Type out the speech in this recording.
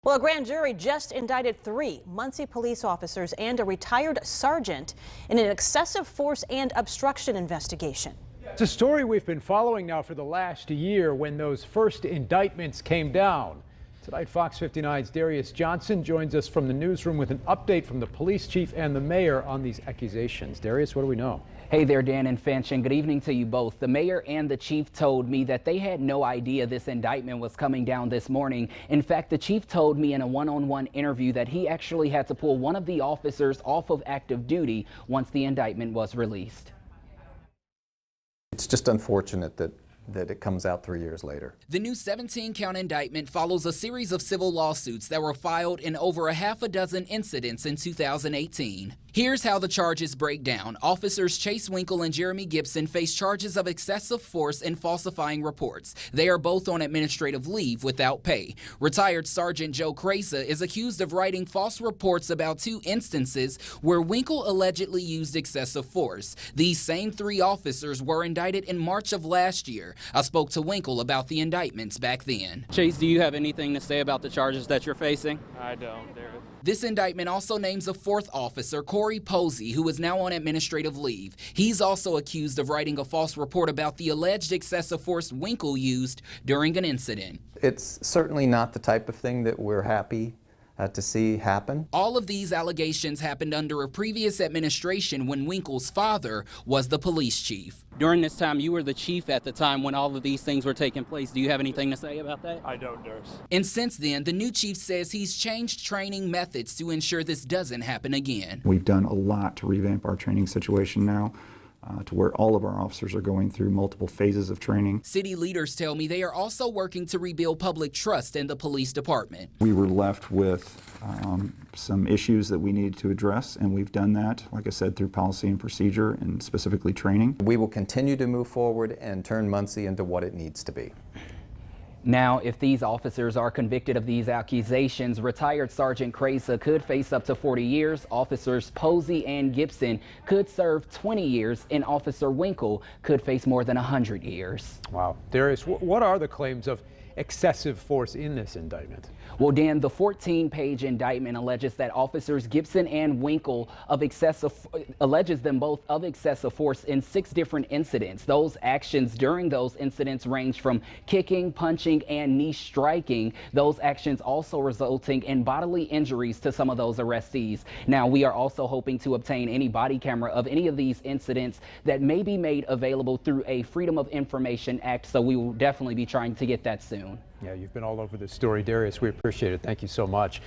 Well, a grand jury just indicted 3 Muncie police officers and a retired sergeant in an excessive force and obstruction investigation. It's a story we've been following now for the last year when those first indictments came down. Tonight, Fox 59's Darius Johnson joins us from the newsroom with an update from the police chief and the mayor on these accusations. Darius, what do we know? Hey there, Dan and Finch, and good evening to you both. The mayor and the chief told me that they had no idea this indictment was coming down this morning. In fact, the chief told me in a one-on-one interview that he actually had to pull one of the officers off of active duty once the indictment was released. It's just unfortunate that it comes out 3 years later. The new 17-count indictment follows a series of civil lawsuits that were filed in over a half a dozen incidents in 2018. Here's how the charges break down. Officers Chase Winkle and Jeremy Gibson face charges of excessive force and falsifying reports. They are both on administrative leave without pay. Retired Sergeant Joe Krasa is accused of writing false reports about 2 instances where Winkle allegedly used excessive force. These same 3 officers were indicted in March of last year. I spoke to Winkle about the indictments back then. Chase, do you have anything to say about the charges that you're facing? I don't, David. This indictment also names a 4th officer, Corey Posey, who is now on administrative leave. He's also accused of writing a false report about the alleged excessive force Winkle used during an incident. It's certainly not the type of thing that we're happy to see happen. All of these allegations happened under a previous administration when Winkle's father was the police chief. During this time, you were the chief at the time when all of these things were taking place. Do you have anything to say about that? I don't, Darius. And since then, the new chief says he's changed training methods to ensure this doesn't happen again. We've done a lot to revamp our training situation now. To where all of our officers are going through multiple phases of training. City leaders tell me they are also working to rebuild public trust in the police department. We were left with some issues that we needed to address, and we've done that, like I said, through policy and procedure and specifically training. We will continue to move forward and turn Muncie into what it needs to be. Now, if these officers are convicted of these accusations, retired Sergeant Krasa could face up to 40 years. Officers Posey and Gibson could serve 20 years, and Officer Winkle could face more than 100 years. Wow. Darius, what are the claims of excessive force in this indictment? Well, Dan, the 14-page indictment alleges that officers Gibson and Winkle alleges them both of excessive force in 6 different incidents. Those actions during those incidents range from kicking, punching, and knee striking. Those actions also resulting in bodily injuries to some of those arrestees. Now, we are also hoping to obtain any body camera of any of these incidents that may be made available through a Freedom of Information Act, so we will definitely be trying to get that soon. Yeah, you've been all over this story, Darius. We appreciate it. Thank you so much.